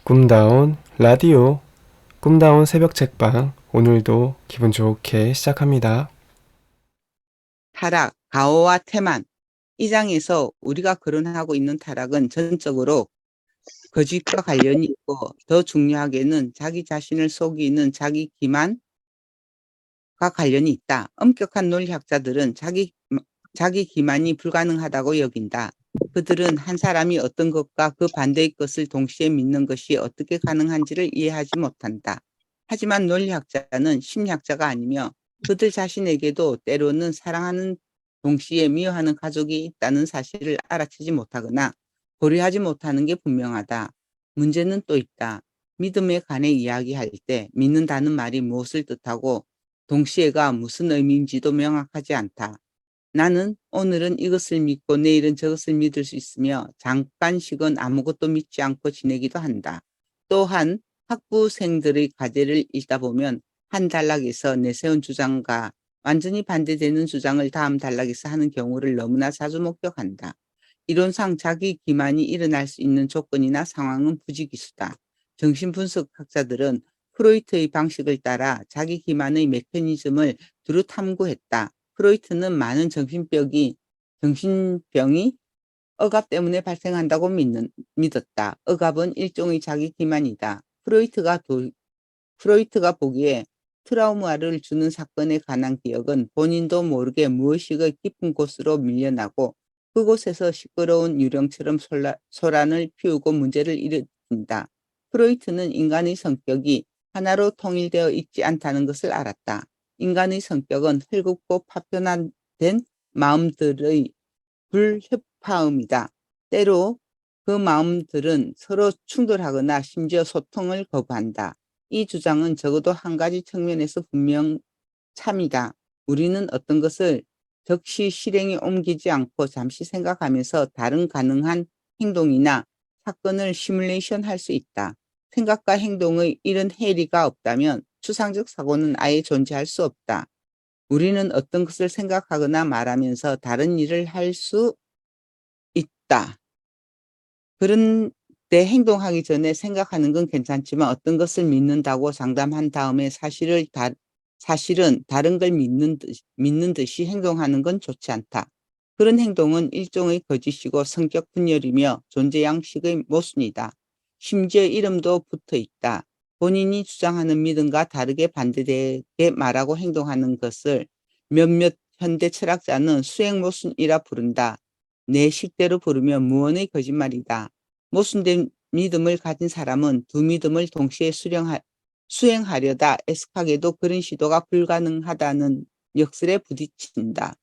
꿈다운 라디오, 꿈다운 새벽 책방, 오늘도 기분 좋게 시작합니다. 타락, 가오와 태만. 이 장에서 우리가 거론하고 있는 타락은 전적으로 거짓과 관련이 있고 더 중요하게는 자기 자신을 속이는 자기 기만과 관련이 있다. 엄격한 논리학자들은 자기 기만이 불가능하다고 여긴다. 그들은 한 사람이 어떤 것과 그 반대의 것을 동시에 믿는 것이 어떻게 가능한지를 이해하지 못한다. 하지만 논리학자는 심리학자가 아니며 그들 자신에게도 때로는 사랑하는 동시에 미워하는 가족이 있다는 사실을 알아채지 못하거나 고려하지 못하는 게 분명하다. 문제는 또 있다. 믿음에 관해 이야기할 때 믿는다는 말이 무엇을 뜻하고 동시에가 무슨 의미인지도 명확하지 않다. 나는 오늘은 이것을 믿고 내일은 저것을 믿을 수 있으며 잠깐씩은 아무것도 믿지 않고 지내기도 한다. 또한 학부생들의 과제를 읽다 보면 한 단락에서 내세운 주장과 완전히 반대되는 주장을 다음 단락에서 하는 경우를 너무나 자주 목격한다. 이론상 자기 기만이 일어날 수 있는 조건이나 상황은 부지기수다. 정신분석학자들은 프로이트의 방식을 따라 자기 기만의 메커니즘을 두루 탐구했다. 프로이트는 많은 정신병이 억압 때문에 발생한다고 믿었다. 억압은 일종의 자기 기만이다. 프로이트가 보기에 트라우마를 주는 사건에 관한 기억은 본인도 모르게 무의식의 깊은 곳으로 밀려나고 그곳에서 시끄러운 유령처럼 소란을 피우고 문제를 일으킨다. 프로이트는 인간의 성격이 하나로 통일되어 있지 않다는 것을 알았다. 인간의 성격은 헐겁고 파편화된 마음들의 불협화음이다. 때로 그 마음들은 서로 충돌하거나 심지어 소통을 거부한다. 이 주장은 적어도 한 가지 측면에서 분명 참이다. 우리는 어떤 것을 즉시 실행에 옮기지 않고 잠시 생각하면서 다른 가능한 행동이나 사건을 시뮬레이션 할 수 있다. 생각과 행동의 이런 해리가 없다면 추상적 사고는 아예 존재할 수 없다. 우리는 어떤 것을 생각하거나 말하면서 다른 일을 할 수 있다. 그런데 행동하기 전에 생각하는 건 괜찮지만 어떤 것을 믿는다고 장담한 다음에 사실은 다른 걸 믿는 듯이 행동하는 건 좋지 않다. 그런 행동은 일종의 거짓이고 성격 분열이며 존재 양식의 모순이다. 심지어 이름도 붙어 있다. 본인이 주장하는 믿음과 다르게 반대되게 말하고 행동하는 것을 몇몇 현대 철학자는 수행 모순이라 부른다. 내 식대로 부르면 무언의 거짓말이다. 모순된 믿음을 가진 사람은 두 믿음을 동시에 수행하려다 애석하게도 그런 시도가 불가능하다는 역설에 부딪힌다.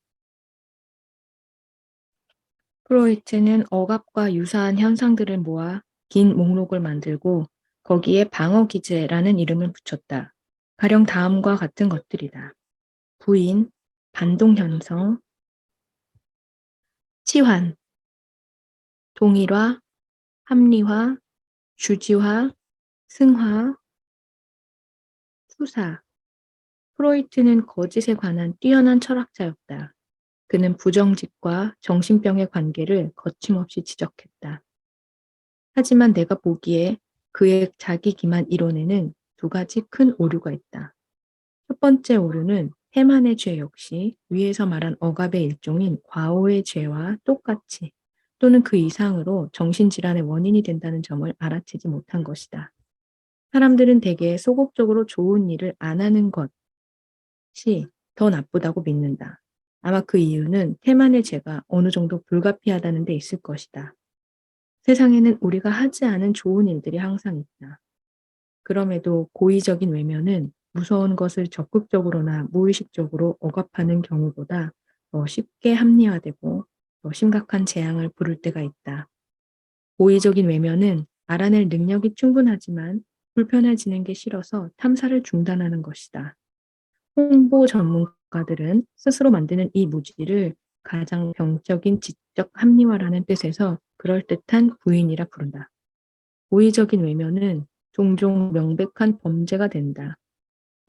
프로이트는 억압과 유사한 현상들을 모아 긴 목록을 만들고 거기에 방어기제라는 이름을 붙였다. 가령 다음과 같은 것들이다. 부인, 반동현상, 치환, 동일화, 합리화, 주지화, 승화, 투사. 프로이트는 거짓에 관한 뛰어난 철학자였다. 그는 부정직과 정신병의 관계를 거침없이 지적했다. 하지만 내가 보기에 그의 자기 기만 이론에는 두 가지 큰 오류가 있다. 첫 번째 오류는 태만의 죄 역시 위에서 말한 억압의 일종인 과오의 죄와 똑같이 또는 그 이상으로 정신질환의 원인이 된다는 점을 알아채지 못한 것이다. 사람들은 대개 소극적으로 좋은 일을 안 하는 것이 더 나쁘다고 믿는다. 아마 그 이유는 태만의 죄가 어느 정도 불가피하다는 데 있을 것이다. 세상에는 우리가 하지 않은 좋은 일들이 항상 있다. 그럼에도 고의적인 외면은 무서운 것을 적극적으로나 무의식적으로 억압하는 경우보다 더 쉽게 합리화되고 더 심각한 재앙을 부를 때가 있다. 고의적인 외면은 알아낼 능력이 충분하지만 불편해지는 게 싫어서 탐사를 중단하는 것이다. 홍보 전문가들은 스스로 만드는 이 무지를 가장 병적인 지적 합리화라는 뜻에서 그럴듯한 부인이라 부른다. 고의적인 외면은 종종 명백한 범죄가 된다.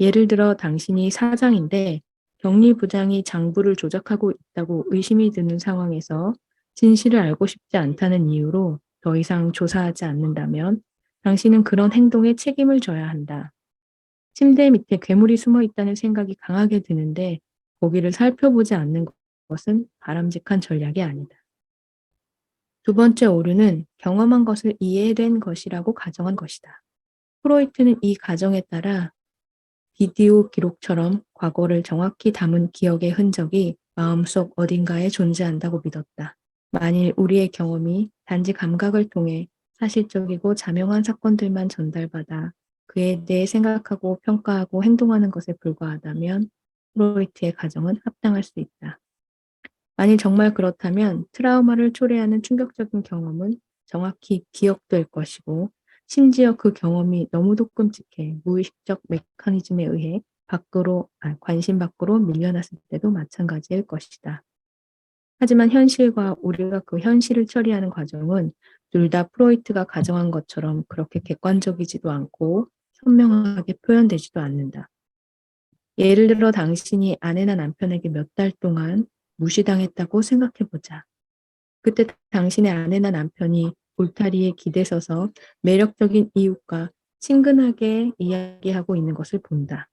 예를 들어 당신이 사장인데 격리부장이 장부를 조작하고 있다고 의심이 드는 상황에서 진실을 알고 싶지 않다는 이유로 더 이상 조사하지 않는다면 당신은 그런 행동에 책임을 져야 한다. 침대 밑에 괴물이 숨어 있다는 생각이 강하게 드는데 거기를 살펴보지 않는 것은 바람직한 전략이 아니다. 두 번째 오류는 경험한 것을 이해된 것이라고 가정한 것이다. 프로이트는 이 가정에 따라 비디오 기록처럼 과거를 정확히 담은 기억의 흔적이 마음속 어딘가에 존재한다고 믿었다. 만일 우리의 경험이 단지 감각을 통해 사실적이고 자명한 사건들만 전달받아 그에 대해 생각하고 평가하고 행동하는 것에 불과하다면 프로이트의 가정은 합당할 수 있다. 만일 정말 그렇다면 트라우마를 초래하는 충격적인 경험은 정확히 기억될 것이고 심지어 그 경험이 너무도 끔찍해 무의식적 메커니즘에 의해 관심 밖으로 밀려났을 때도 마찬가지일 것이다. 하지만 현실과 우리가 그 현실을 처리하는 과정은 둘 다 프로이트가 가정한 것처럼 그렇게 객관적이지도 않고 선명하게 표현되지도 않는다. 예를 들어 당신이 아내나 남편에게 몇 달 동안 무시당했다고 생각해 보자. 그때 당신의 아내나 남편이 울타리에 기대서서 매력적인 이웃과 친근하게 이야기하고 있는 것을 본다.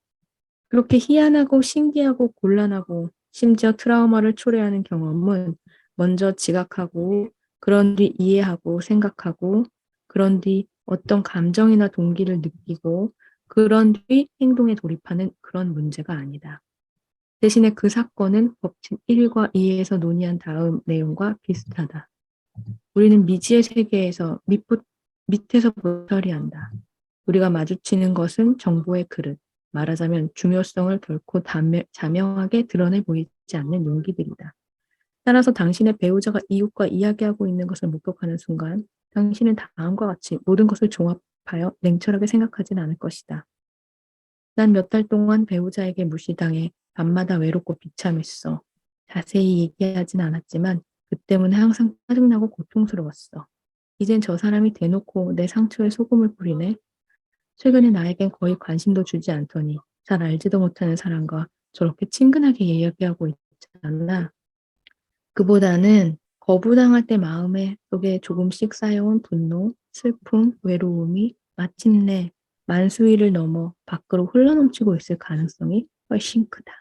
그렇게 희한하고 신기하고 곤란하고 심지어 트라우마를 초래하는 경험은 먼저 지각하고 그런 뒤 이해하고 생각하고 그런 뒤 어떤 감정이나 동기를 느끼고 그런 뒤 행동에 돌입하는 그런 문제가 아니다. 대신에 그 사건은 법칙 1과 2에서 논의한 다음 내용과 비슷하다. 우리는 미지의 세계에서 밑에서부터 처리한다. 우리가 마주치는 것은 정보의 그릇, 말하자면 중요성을 결코 자명하게 드러내 보이지 않는 용기들이다. 따라서 당신의 배우자가 이웃과 이야기하고 있는 것을 목격하는 순간 당신은 다음과 같이 모든 것을 종합하여 냉철하게 생각하진 않을 것이다. 난 몇 달 동안 배우자에게 무시당해 밤마다 외롭고 비참했어. 자세히 얘기하진 않았지만 그 때문에 항상 짜증나고 고통스러웠어. 이젠 저 사람이 대놓고 내 상처에 소금을 뿌리네. 최근에 나에겐 거의 관심도 주지 않더니 잘 알지도 못하는 사람과 저렇게 친근하게 이야기하고 있잖아. 그보다는 거부당할 때 마음에 속에 조금씩 쌓여온 분노, 슬픔, 외로움이 마침내 만수위를 넘어 밖으로 흘러넘치고 있을 가능성이 훨씬 크다.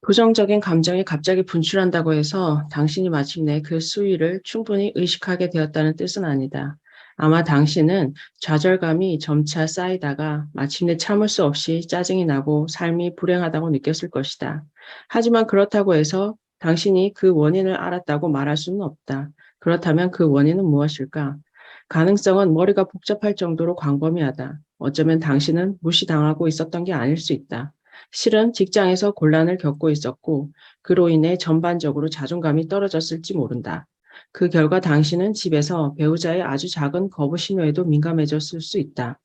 부정적인 감정이 갑자기 분출한다고 해서 당신이 마침내 그 수위를 충분히 의식하게 되었다는 뜻은 아니다. 아마 당신은 좌절감이 점차 쌓이다가 마침내 참을 수 없이 짜증이 나고 삶이 불행하다고 느꼈을 것이다. 하지만 그렇다고 해서 당신이 그 원인을 알았다고 말할 수는 없다. 그렇다면 그 원인은 무엇일까? 가능성은 머리가 복잡할 정도로 광범위하다. 어쩌면 당신은 무시당하고 있었던 게 아닐 수 있다. 실은 직장에서 곤란을 겪고 있었고 그로 인해 전반적으로 자존감이 떨어졌을지 모른다. 그 결과 당신은 집에서 배우자의 아주 작은 거부 신호에도 민감해졌을 수 있다.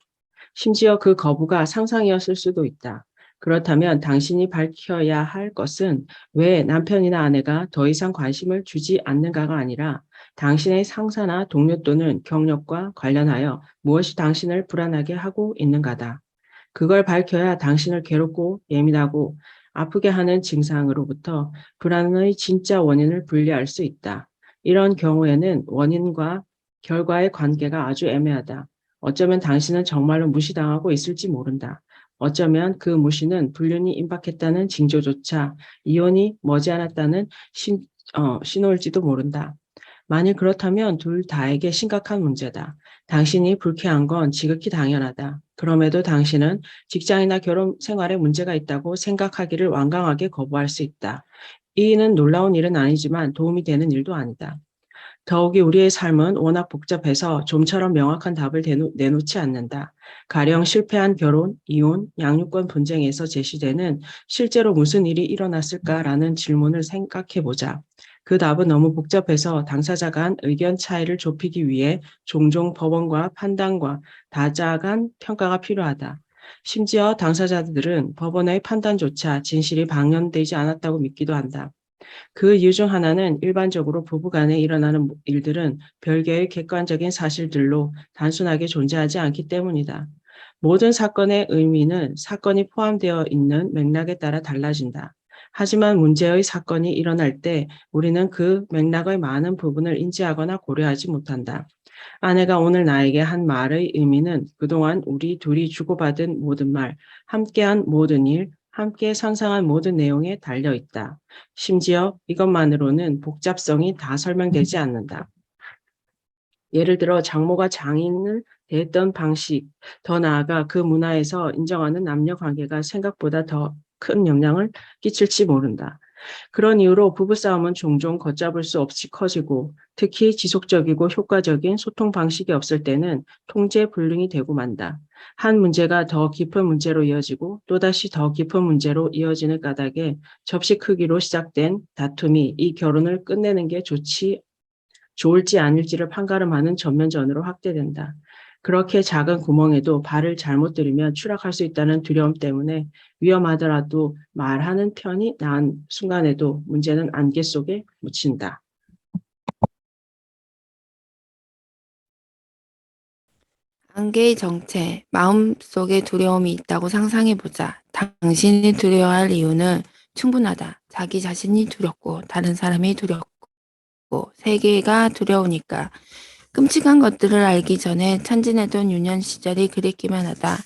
심지어 그 거부가 상상이었을 수도 있다. 그렇다면 당신이 밝혀야 할 것은 왜 남편이나 아내가 더 이상 관심을 주지 않는가가 아니라 당신의 상사나 동료 또는 경력과 관련하여 무엇이 당신을 불안하게 하고 있는가다. 그걸 밝혀야 당신을 괴롭고 예민하고 아프게 하는 증상으로부터 불안의 진짜 원인을 분리할 수 있다. 이런 경우에는 원인과 결과의 관계가 아주 애매하다. 어쩌면 당신은 정말로 무시당하고 있을지 모른다. 어쩌면 그 무시는 불륜이 임박했다는 징조조차 이혼이 머지않았다는 신호일지도 모른다. 만일 그렇다면 둘 다에게 심각한 문제다. 당신이 불쾌한 건 지극히 당연하다. 그럼에도 당신은 직장이나 결혼 생활에 문제가 있다고 생각하기를 완강하게 거부할 수 있다. 이는 놀라운 일은 아니지만 도움이 되는 일도 아니다. 더욱이 우리의 삶은 워낙 복잡해서 좀처럼 명확한 답을 내놓지 않는다. 가령 실패한 결혼, 이혼, 양육권 분쟁에서 제시되는 실제로 무슨 일이 일어났을까라는 질문을 생각해 보자. 그 답은 너무 복잡해서 당사자 간 의견 차이를 좁히기 위해 종종 법원과 판단과 다자 간 평가가 필요하다. 심지어 당사자들은 법원의 판단조차 진실이 방영되지 않았다고 믿기도 한다. 그 이유 중 하나는 일반적으로 부부간에 일어나는 일들은 별개의 객관적인 사실들로 단순하게 존재하지 않기 때문이다. 모든 사건의 의미는 사건이 포함되어 있는 맥락에 따라 달라진다. 하지만 문제의 사건이 일어날 때 우리는 그 맥락의 많은 부분을 인지하거나 고려하지 못한다. 아내가 오늘 나에게 한 말의 의미는 그동안 우리 둘이 주고받은 모든 말, 함께한 모든 일, 함께 상상한 모든 내용에 달려 있다. 심지어 이것만으로는 복잡성이 다 설명되지 않는다. 예를 들어 장모가 장인을 대했던 방식, 더 나아가 그 문화에서 인정하는 남녀 관계가 생각보다 더 큰 영향을 끼칠지 모른다. 그런 이유로 부부싸움은 종종 걷잡을 수 없이 커지고 특히 지속적이고 효과적인 소통 방식이 없을 때는 통제불능이 되고 만다. 한 문제가 더 깊은 문제로 이어지고 또다시 더 깊은 문제로 이어지는 까닭에 접시 크기로 시작된 다툼이 이 결혼을 끝내는 게 좋을지 아닐지를 판가름하는 전면전으로 확대된다. 그렇게 작은 구멍에도 발을 잘못 들이면 추락할 수 있다는 두려움 때문에 위험하더라도 말하는 편이 나은 순간에도 문제는 안개 속에 묻힌다. 안개의 정체, 마음속에 두려움이 있다고 상상해보자. 당신이 두려워할 이유는 충분하다. 자기 자신이 두렵고, 다른 사람이 두렵고, 세계가 두려우니까. 끔찍한 것들을 알기 전에 천진해던 유년 시절이 그립기만 하다.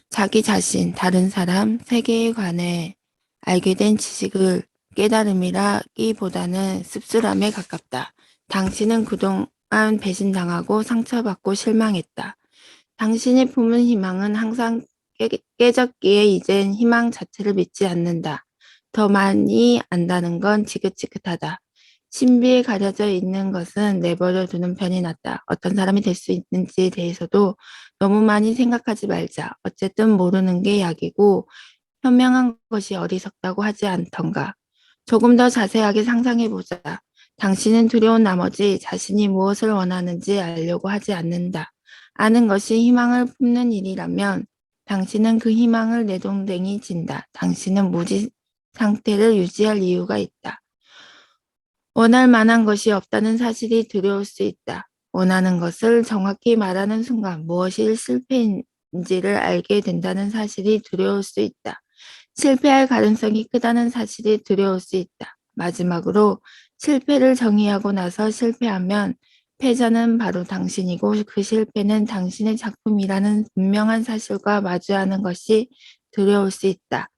자기 자신, 다른 사람, 세계에 관해 알게 된 지식을 깨달음이라기보다는 씁쓸함에 가깝다. 당신은 그동안 배신당하고 상처받고 실망했다. 당신이 품은 희망은 항상 깨졌기에 이젠 희망 자체를 믿지 않는다. 더 많이 안다는 건 지긋지긋하다. 신비에 가려져 있는 것은 내버려 두는 편이 낫다. 어떤 사람이 될 수 있는지에 대해서도 너무 많이 생각하지 말자. 어쨌든 모르는 게 약이고 현명한 것이 어리석다고 하지 않던가. 조금 더 자세하게 상상해보자. 당신은 두려운 나머지 자신이 무엇을 원하는지 알려고 하지 않는다. 아는 것이 희망을 품는 일이라면 당신은 그 희망을 내동댕이 진다. 당신은 무지 상태를 유지할 이유가 있다. 원할 만한 것이 없다는 사실이 두려울 수 있다. 원하는 것을 정확히 말하는 순간 무엇이 실패인지를 알게 된다는 사실이 두려울 수 있다. 실패할 가능성이 크다는 사실이 두려울 수 있다. 마지막으로 실패를 정의하고 나서 실패하면 패자는 바로 당신이고 그 실패는 당신의 작품이라는 분명한 사실과 마주하는 것이 두려울 수 있다.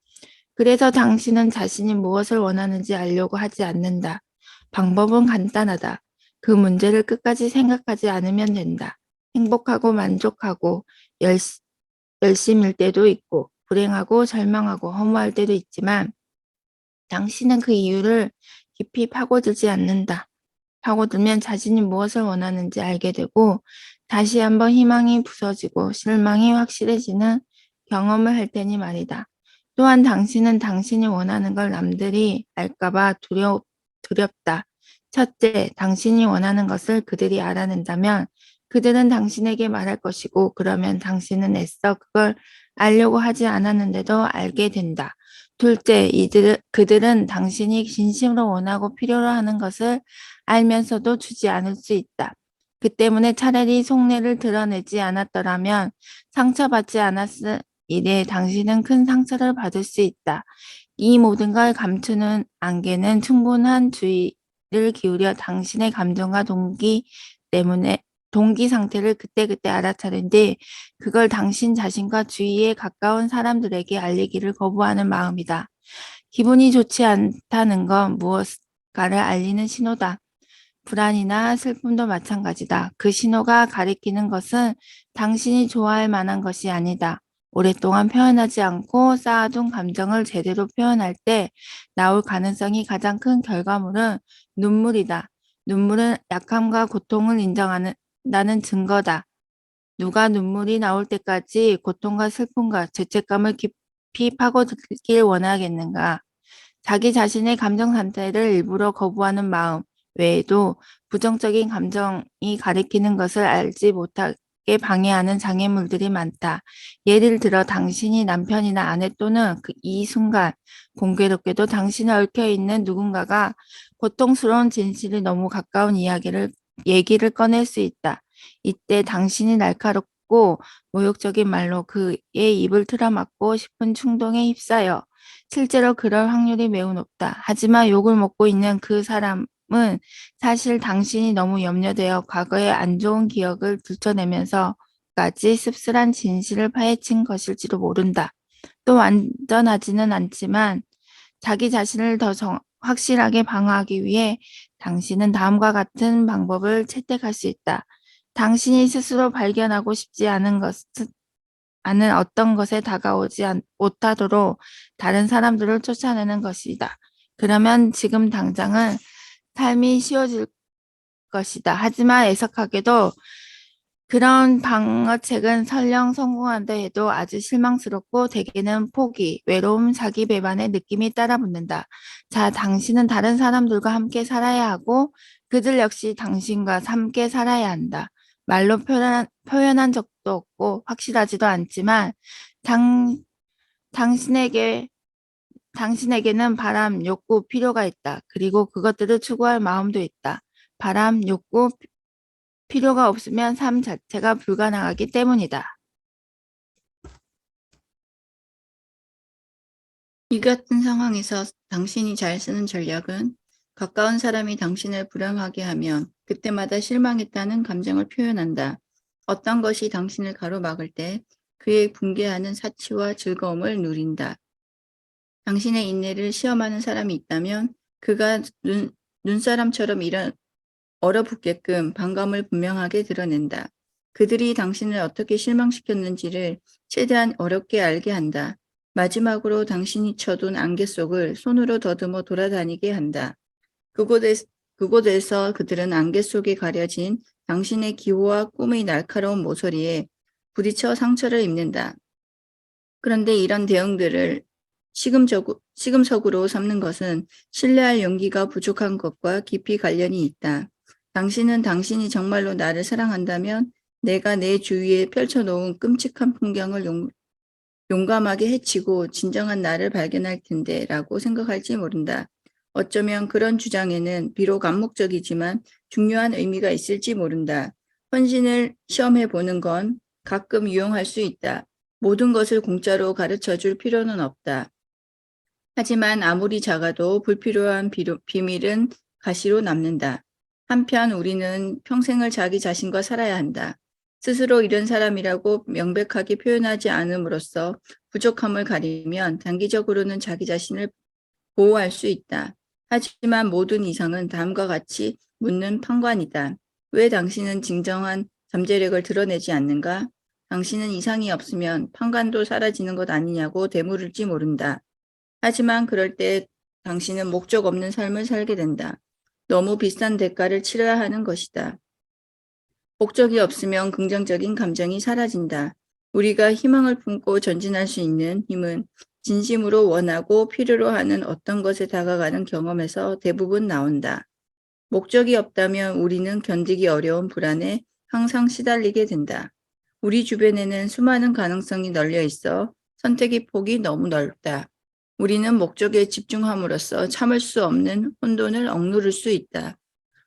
그래서 당신은 자신이 무엇을 원하는지 알려고 하지 않는다. 방법은 간단하다. 그 문제를 끝까지 생각하지 않으면 된다. 행복하고 만족하고 열심일 때도 있고 불행하고 절망하고 허무할 때도 있지만 당신은 그 이유를 깊이 파고들지 않는다. 파고들면 자신이 무엇을 원하는지 알게 되고 다시 한번 희망이 부서지고 실망이 확실해지는 경험을 할 테니 말이다. 또한 당신은 당신이 원하는 걸 남들이 알까봐 두렵다. 첫째, 당신이 원하는 것을 그들이 알아낸다면 그들은 당신에게 말할 것이고 그러면 당신은 애써 그걸 알려고 하지 않았는데도 알게 된다. 둘째, 그들은 당신이 진심으로 원하고 필요로 하는 것을 알면서도 주지 않을 수 있다. 그 때문에 차라리 속내를 드러내지 않았더라면 상처받지 않았을 일에 당신은 큰 상처를 받을 수 있다. 이 모든 걸 감추는 안개는 충분한 주의를 기울여 당신의 감정과 동기 상태를 그때그때 알아차린 뒤 그걸 당신 자신과 주위에 가까운 사람들에게 알리기를 거부하는 마음이다. 기분이 좋지 않다는 건 무엇가를 알리는 신호다. 불안이나 슬픔도 마찬가지다. 그 신호가 가리키는 것은 당신이 좋아할 만한 것이 아니다. 오랫동안 표현하지 않고 쌓아둔 감정을 제대로 표현할 때 나올 가능성이 가장 큰 결과물은 눈물이다. 눈물은 약함과 고통을 인정한다는 증거다. 누가 눈물이 나올 때까지 고통과 슬픔과 죄책감을 깊이 파고들길 원하겠는가? 자기 자신의 감정 상태를 일부러 거부하는 마음 외에도 부정적인 감정이 가리키는 것을 알지 못하게 방해하는 장애물들이 많다. 예를 들어 당신이 남편이나 아내 또는 이 순간 공교롭게도 당신에 얽혀있는 누군가가 고통스러운 진실이 너무 가까운 얘기를 꺼낼 수 있다. 이때 당신이 날카롭고 모욕적인 말로 그의 입을 틀어막고 싶은 충동에 휩싸여 실제로 그럴 확률이 매우 높다. 하지만 욕을 먹고 있는 그 사람은 사실 당신이 너무 염려되어 과거의 안 좋은 기억을 들춰내면서까지 씁쓸한 진실을 파헤친 것일지도 모른다. 또 완전하지는 않지만 자기 자신을 더 확실하게 방어하기 위해 당신은 다음과 같은 방법을 채택할 수 있다. 당신이 스스로 발견하고 싶지 않은 어떤 것에 다가오지 못하도록 다른 사람들을 쫓아내는 것이다. 그러면 지금 당장은 삶이 쉬워질 것이다. 하지만 애석하게도 그런 방어책은 설령 성공한다 해도 아주 실망스럽고 대개는 포기, 외로움, 자기 배반의 느낌이 따라붙는다. 자, 당신은 다른 사람들과 함께 살아야 하고 그들 역시 당신과 함께 살아야 한다. 말로 표현한 적도 없고 확실하지도 않지만 당신에게 당신에게는 바람, 욕구, 필요가 있다. 그리고 그것들을 추구할 마음도 있다. 바람, 욕구, 필요가 없으면 삶 자체가 불가능하기 때문이다. 이 같은 상황에서 당신이 잘 쓰는 전략은 가까운 사람이 당신을 불행하게 하면 그때마다 실망했다는 감정을 표현한다. 어떤 것이 당신을 가로막을 때 그의 붕괴하는 사치와 즐거움을 누린다. 당신의 인내를 시험하는 사람이 있다면 그가 눈사람처럼 얼어붙게끔 반감을 분명하게 드러낸다. 그들이 당신을 어떻게 실망시켰는지를 최대한 어렵게 알게 한다. 마지막으로 당신이 쳐둔 안개 속을 손으로 더듬어 돌아다니게 한다. 그곳에서 그들은 안개 속에 가려진 당신의 기호와 꿈의 날카로운 모서리에 부딪혀 상처를 입는다. 그런데 이런 대응들을 시금석으로 삼는 것은 신뢰할 용기가 부족한 것과 깊이 관련이 있다. 당신은 당신이 정말로 나를 사랑한다면 내가 내 주위에 펼쳐놓은 끔찍한 풍경을 용감하게 해치고 진정한 나를 발견할 텐데 라고 생각할지 모른다. 어쩌면 그런 주장에는 비록 암묵적이지만 중요한 의미가 있을지 모른다. 헌신을 시험해 보는 건 가끔 유용할 수 있다. 모든 것을 공짜로 가르쳐 줄 필요는 없다. 하지만 아무리 작아도 불필요한 비밀은 가시로 남는다. 한편 우리는 평생을 자기 자신과 살아야 한다. 스스로 이런 사람이라고 명백하게 표현하지 않음으로써 부족함을 가리면 단기적으로는 자기 자신을 보호할 수 있다. 하지만 모든 이상은 다음과 같이 묻는 판관이다. 왜 당신은 진정한 잠재력을 드러내지 않는가? 당신은 이상이 없으면 판관도 사라지는 것 아니냐고 되물을지 모른다. 하지만 그럴 때 당신은 목적 없는 삶을 살게 된다. 너무 비싼 대가를 치러야 하는 것이다. 목적이 없으면 긍정적인 감정이 사라진다. 우리가 희망을 품고 전진할 수 있는 힘은 진심으로 원하고 필요로 하는 어떤 것에 다가가는 경험에서 대부분 나온다. 목적이 없다면 우리는 견디기 어려운 불안에 항상 시달리게 된다. 우리 주변에는 수많은 가능성이 널려 있어 선택의 폭이 너무 넓다. 우리는 목적에 집중함으로써 참을 수 없는 혼돈을 억누를 수 있다.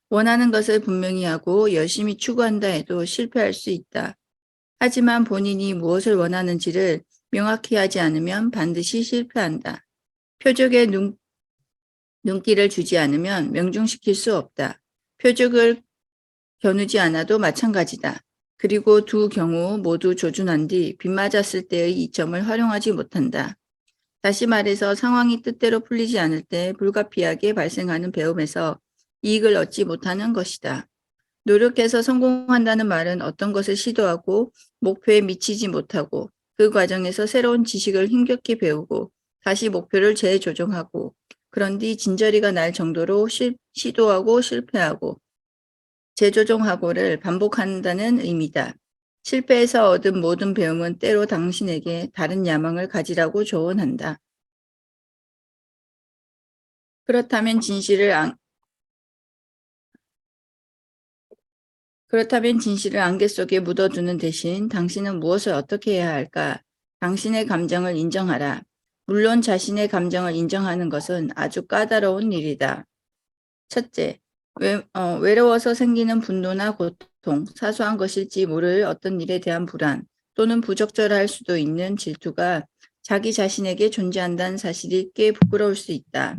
원하는 것을 분명히 하고 열심히 추구한다 해도 실패할 수 있다. 하지만 본인이 무엇을 원하는지를 명확히 하지 않으면 반드시 실패한다. 표적에 눈길을 주지 않으면 명중시킬 수 없다. 표적을 겨누지 않아도 마찬가지다. 그리고 두 경우 모두 조준한 뒤 빗맞았을 때의 이점을 활용하지 못한다. 다시 말해서 상황이 뜻대로 풀리지 않을 때 불가피하게 발생하는 배움에서 이익을 얻지 못하는 것이다. 노력해서 성공한다는 말은 어떤 것을 시도하고 목표에 미치지 못하고 그 과정에서 새로운 지식을 힘겹게 배우고 다시 목표를 재조정하고 그런 뒤 진저리가 날 정도로 시도하고 실패하고 재조정하고를 반복한다는 의미다. 실패에서 얻은 모든 배움은 때로 당신에게 다른 야망을 가지라고 조언한다. 그렇다면 진실을 안개 속에 묻어두는 대신 당신은 무엇을 어떻게 해야 할까? 당신의 감정을 인정하라. 물론 자신의 감정을 인정하는 것은 아주 까다로운 일이다. 첫째, 외로워서 생기는 분노나 고통, 사소한 것일지 모를 어떤 일에 대한 불안 또는 부적절할 수도 있는 질투가 자기 자신에게 존재한다는 사실이 꽤 부끄러울 수 있다.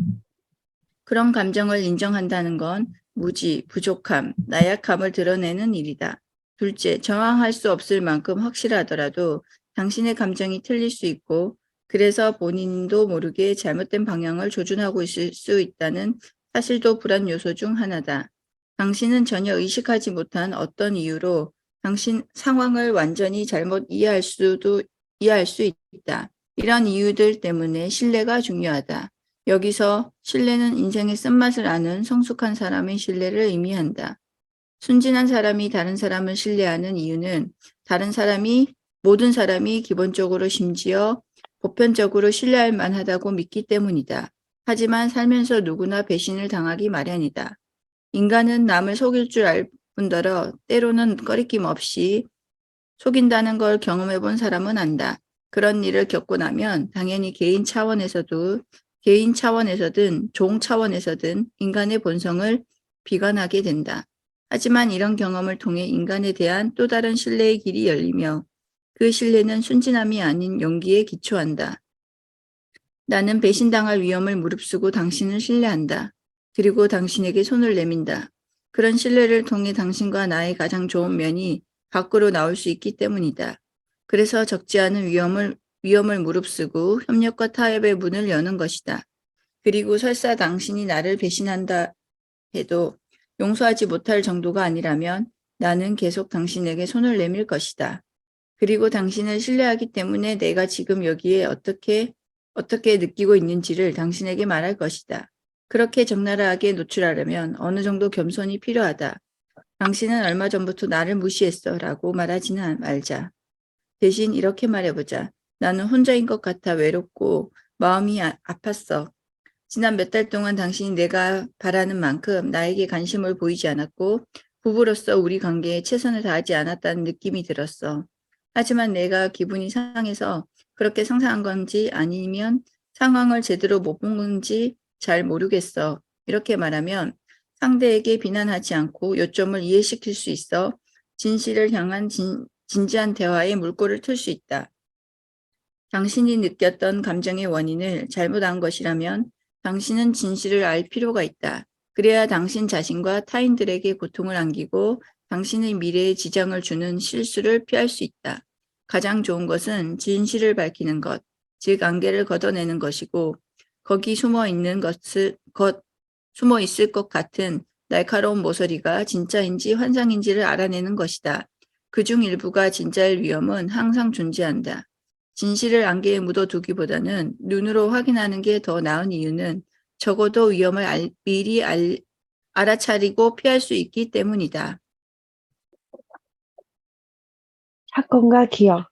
그런 감정을 인정한다는 건 무지, 부족함, 나약함을 드러내는 일이다. 둘째, 정황할 수 없을 만큼 확실하더라도 당신의 감정이 틀릴 수 있고 그래서 본인도 모르게 잘못된 방향을 조준하고 있을 수 있다는 사실도 불안 요소 중 하나다. 당신은 전혀 의식하지 못한 어떤 이유로 당신 상황을 완전히 잘못 이해할 수 있다. 이런 이유들 때문에 신뢰가 중요하다. 여기서 신뢰는 인생의 쓴맛을 아는 성숙한 사람의 신뢰를 의미한다. 순진한 사람이 다른 사람을 신뢰하는 이유는 모든 사람이 기본적으로 심지어 보편적으로 신뢰할 만하다고 믿기 때문이다. 하지만 살면서 누구나 배신을 당하기 마련이다. 인간은 남을 속일 줄 알 뿐더러 때로는 꺼리낌 없이 속인다는 걸 경험해 본 사람은 안다. 그런 일을 겪고 나면 당연히 개인 차원에서든 종 차원에서든 인간의 본성을 비관하게 된다. 하지만 이런 경험을 통해 인간에 대한 또 다른 신뢰의 길이 열리며 그 신뢰는 순진함이 아닌 용기에 기초한다. 나는 배신당할 위험을 무릅쓰고 당신을 신뢰한다. 그리고 당신에게 손을 내민다. 그런 신뢰를 통해 당신과 나의 가장 좋은 면이 밖으로 나올 수 있기 때문이다. 그래서 적지 않은 위험을 무릅쓰고 협력과 타협의 문을 여는 것이다. 그리고 설사 당신이 나를 배신한다 해도 용서하지 못할 정도가 아니라면 나는 계속 당신에게 손을 내밀 것이다. 그리고 당신을 신뢰하기 때문에 내가 지금 여기에 어떻게 느끼고 있는지를 당신에게 말할 것이다. 그렇게 적나라하게 노출하려면 어느 정도 겸손이 필요하다. 당신은 얼마 전부터 나를 무시했어 라고 말하지는 말자. 대신 이렇게 말해보자. 나는 혼자인 것 같아 외롭고 마음이 아팠어. 지난 몇 달 동안 당신이 내가 바라는 만큼 나에게 관심을 보이지 않았고 부부로서 우리 관계에 최선을 다하지 않았다는 느낌이 들었어. 하지만 내가 기분이 상해서 그렇게 상상한 건지 아니면 상황을 제대로 못 본 건지 잘 모르겠어. 이렇게 말하면 상대에게 비난하지 않고 요점을 이해시킬 수 있어 진실을 향한 진지한 대화에 물꼬를 틀 수 있다. 당신이 느꼈던 감정의 원인을 잘못 안 것이라면 당신은 진실을 알 필요가 있다. 그래야 당신 자신과 타인들에게 고통을 안기고 당신의 미래에 지장을 주는 실수를 피할 수 있다. 가장 좋은 것은 진실을 밝히는 것, 즉 안개를 걷어내는 것이고 거기 숨어 있을 것 같은 날카로운 모서리가 진짜인지 환상인지를 알아내는 것이다. 그중 일부가 진짜일 위험은 항상 존재한다. 진실을 안개에 묻어두기보다는 눈으로 확인하는 게 더 나은 이유는 적어도 위험을 미리 알아차리고 피할 수 있기 때문이다. 사건과 기억.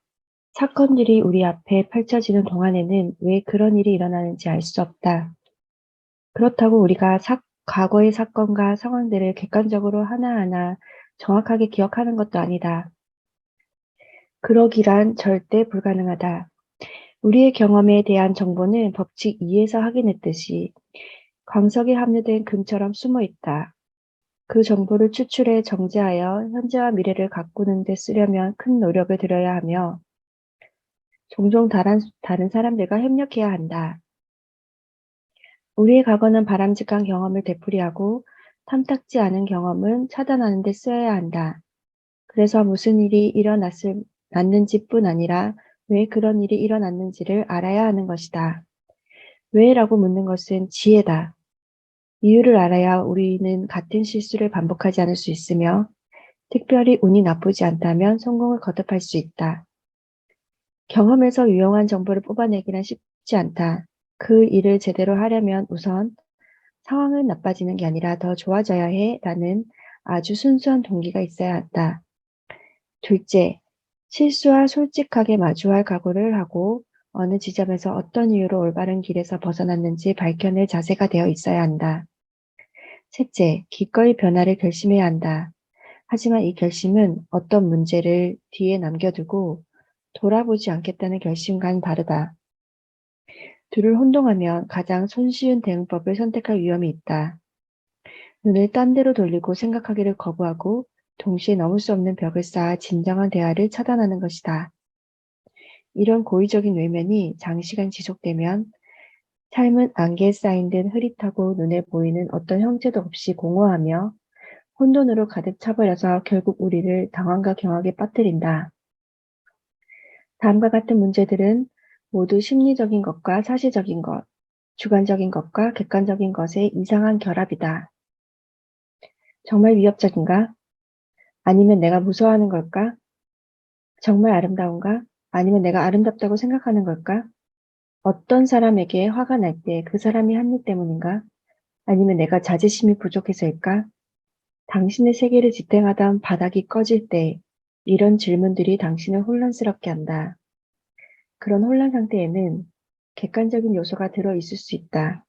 사건들이 우리 앞에 펼쳐지는 동안에는 왜 그런 일이 일어나는지 알 수 없다. 그렇다고 우리가 과거의 사건과 상황들을 객관적으로 하나하나 정확하게 기억하는 것도 아니다. 그러기란 절대 불가능하다. 우리의 경험에 대한 정보는 법칙 2에서 확인했듯이 광석에 함유된 금처럼 숨어 있다. 그 정보를 추출해 정제하여 현재와 미래를 가꾸는 데 쓰려면 큰 노력을 들여야 하며 종종 다른 사람들과 협력해야 한다. 우리의 과거는 바람직한 경험을 되풀이하고 탐탁지 않은 경험은 차단하는 데 쓰여야 한다. 그래서 무슨 일이 일어났는지뿐 아니라 왜 그런 일이 일어났는지를 알아야 하는 것이다. 왜라고 묻는 것은 지혜다. 이유를 알아야 우리는 같은 실수를 반복하지 않을 수 있으며 특별히 운이 나쁘지 않다면 성공을 거듭할 수 있다. 경험에서 유용한 정보를 뽑아내기는 쉽지 않다. 그 일을 제대로 하려면 우선 상황은 나빠지는 게 아니라 더 좋아져야 해 라는 아주 순수한 동기가 있어야 한다. 둘째, 실수와 솔직하게 마주할 각오를 하고 어느 지점에서 어떤 이유로 올바른 길에서 벗어났는지 밝혀낼 자세가 되어 있어야 한다. 셋째, 기꺼이 변화를 결심해야 한다. 하지만 이 결심은 어떤 문제를 뒤에 남겨두고 돌아보지 않겠다는 결심과는 다르다. 둘을 혼동하면 가장 손쉬운 대응법을 선택할 위험이 있다. 눈을 딴 데로 돌리고 생각하기를 거부하고 동시에 넘을 수 없는 벽을 쌓아 진정한 대화를 차단하는 것이다. 이런 고의적인 외면이 장시간 지속되면 삶은 안개에 쌓인 듯 흐릿하고 눈에 보이는 어떤 형체도 없이 공허하며 혼돈으로 가득 차버려서 결국 우리를 당황과 경악에 빠뜨린다. 다음과 같은 문제들은 모두 심리적인 것과 사실적인 것, 주관적인 것과 객관적인 것의 이상한 결합이다. 정말 위협적인가? 아니면 내가 무서워하는 걸까? 정말 아름다운가? 아니면 내가 아름답다고 생각하는 걸까? 어떤 사람에게 화가 날 때 그 사람이 한 일 때문인가? 아니면 내가 자제심이 부족해서일까? 당신의 세계를 지탱하던 바닥이 꺼질 때 이런 질문들이 당신을 혼란스럽게 한다. 그런 혼란 상태에는 객관적인 요소가 들어있을 수 있다.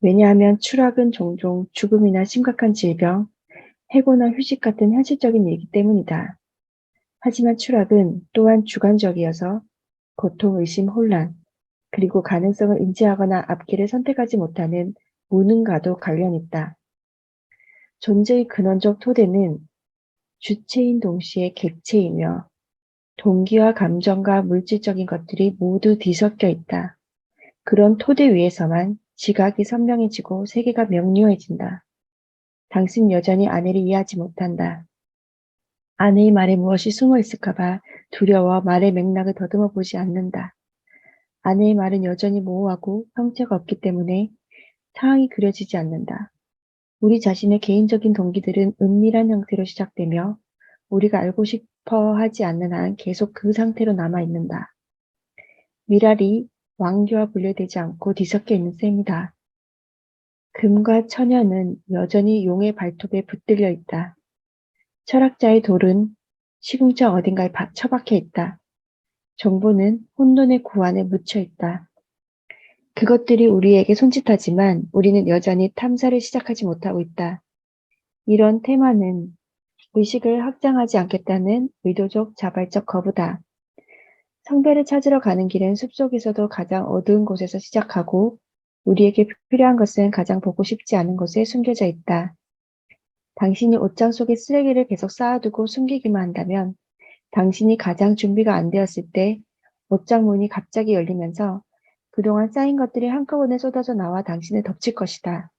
왜냐하면 추락은 종종 죽음이나 심각한 질병, 해고나 휴식 같은 현실적인 일이기 때문이다. 하지만 추락은 또한 주관적이어서 고통, 의심, 혼란, 그리고 가능성을 인지하거나 앞길을 선택하지 못하는 무능과도 관련 있다. 존재의 근원적 토대는 주체인 동시에 객체이며 동기와 감정과 물질적인 것들이 모두 뒤섞여 있다. 그런 토대 위에서만 지각이 선명해지고 세계가 명료해진다. 당신 여전히 아내를 이해하지 못한다. 아내의 말에 무엇이 숨어 있을까봐 두려워 말의 맥락을 더듬어 보지 않는다. 아내의 말은 여전히 모호하고 형체가 없기 때문에 상황이 그려지지 않는다. 우리 자신의 개인적인 동기들은 은밀한 형태로 시작되며 우리가 알고 싶어 하지 않는 한 계속 그 상태로 남아 있는다. 미랄이 왕교와 분류되지 않고 뒤섞여 있는 셈이다. 금과 천연은 여전히 용의 발톱에 붙들려 있다. 철학자의 돌은 시궁창 어딘가에 처박혀 있다. 정보는 혼돈의 구안에 묻혀 있다. 그것들이 우리에게 손짓하지만 우리는 여전히 탐사를 시작하지 못하고 있다. 이런 테마는 의식을 확장하지 않겠다는 의도적 자발적 거부다. 성배를 찾으러 가는 길은 숲속에서도 가장 어두운 곳에서 시작하고 우리에게 필요한 것은 가장 보고 싶지 않은 곳에 숨겨져 있다. 당신이 옷장 속에 쓰레기를 계속 쌓아두고 숨기기만 한다면 당신이 가장 준비가 안 되었을 때 옷장 문이 갑자기 열리면서 그동안 쌓인 것들이 한꺼번에 쏟아져 나와 당신을 덮칠 것이다.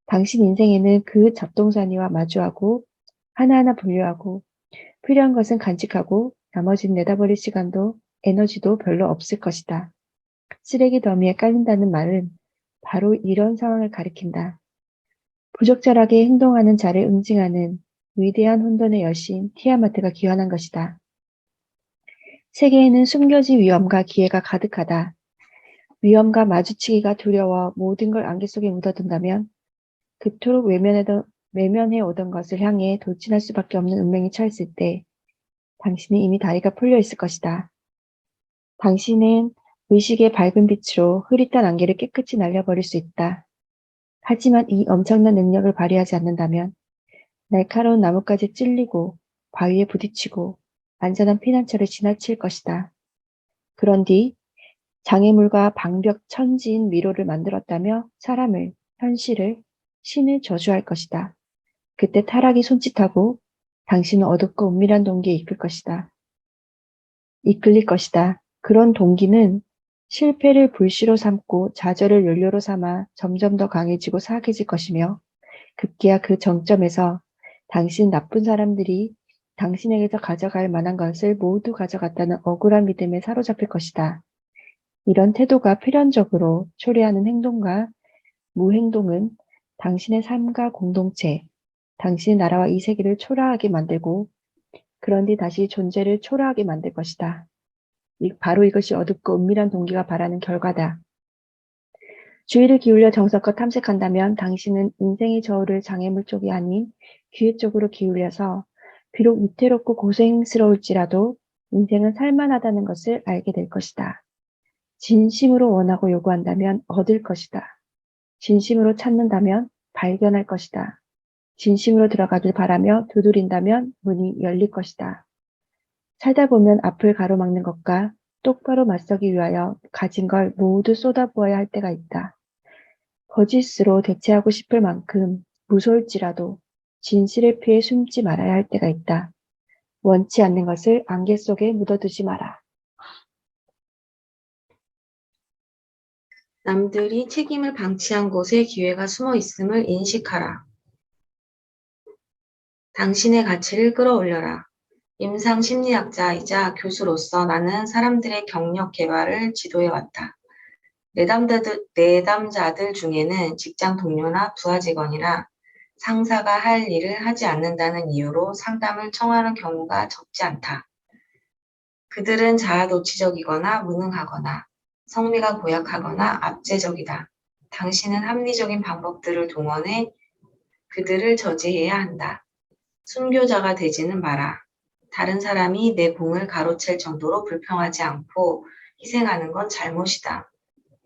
당신 인생에는 그 잡동사니와 마주하고 하나하나 분류하고 필요한 것은 간직하고 나머지는 내다버릴 시간도 에너지도 별로 없을 것이다. 쓰레기 더미에 깔린다는 말은 바로 이런 상황을 가리킨다. 부적절하게 행동하는 자를 응징하는 위대한 혼돈의 여신 티아마트가 기원한 것이다. 세계에는 숨겨진 위험과 기회가 가득하다. 위험과 마주치기가 두려워 모든 걸 안개 속에 묻어둔다면 그토록 외면해 오던 것을 향해 돌진할 수밖에 없는 운명이 처했을 때 당신은 이미 다리가 풀려 있을 것이다. 당신은 의식의 밝은 빛으로 흐릿한 안개를 깨끗이 날려버릴 수 있다. 하지만 이 엄청난 능력을 발휘하지 않는다면 날카로운 나뭇가지에 찔리고 바위에 부딪히고 안전한 피난처를 지나칠 것이다. 그런 뒤 장애물과 방벽 천지인 미로를 만들었다며 사람을, 현실을, 신을 저주할 것이다. 그때 타락이 손짓하고 당신은 어둡고 은밀한 동기에 이끌릴 것이다. 그런 동기는 실패를 불씨로 삼고 좌절을 연료로 삼아 점점 더 강해지고 사악해질 것이며 급기야 그 정점에서 당신 나쁜 사람들이 당신에게서 가져갈 만한 것을 모두 가져갔다는 억울한 믿음에 사로잡힐 것이다. 이런 태도가 필연적으로 초래하는 행동과 무행동은 당신의 삶과 공동체, 당신의 나라와 이 세계를 초라하게 만들고 그런 뒤 다시 존재를 초라하게 만들 것이다. 바로 이것이 어둡고 은밀한 동기가 바라는 결과다. 주의를 기울여 정성껏 탐색한다면 당신은 인생의 저울을 장애물 쪽이 아닌 기회 쪽으로 기울여서 비록 위태롭고 고생스러울지라도 인생은 살만하다는 것을 알게 될 것이다. 진심으로 원하고 요구한다면 얻을 것이다. 진심으로 찾는다면 발견할 것이다. 진심으로 들어가길 바라며 두드린다면 문이 열릴 것이다. 살다 보면 앞을 가로막는 것과 똑바로 맞서기 위하여 가진 걸 모두 쏟아부어야 할 때가 있다. 거짓으로 대체하고 싶을 만큼 무서울지라도 진실을 피해 숨지 말아야 할 때가 있다. 원치 않는 것을 안개 속에 묻어두지 마라. 남들이 책임을 방치한 곳에 기회가 숨어 있음을 인식하라. 당신의 가치를 끌어올려라. 임상 심리학자이자 교수로서 나는 사람들의 경력 개발을 지도해왔다. 내담자들 중에는 직장 동료나 부하 직원이나 상사가 할 일을 하지 않는다는 이유로 상담을 청하는 경우가 적지 않다. 그들은 자아도취적이거나 무능하거나 성미가 고약하거나 압제적이다. 당신은 합리적인 방법들을 동원해 그들을 저지해야 한다. 순교자가 되지는 마라. 다른 사람이 내 공을 가로챌 정도로 불평하지 않고 희생하는 건 잘못이다.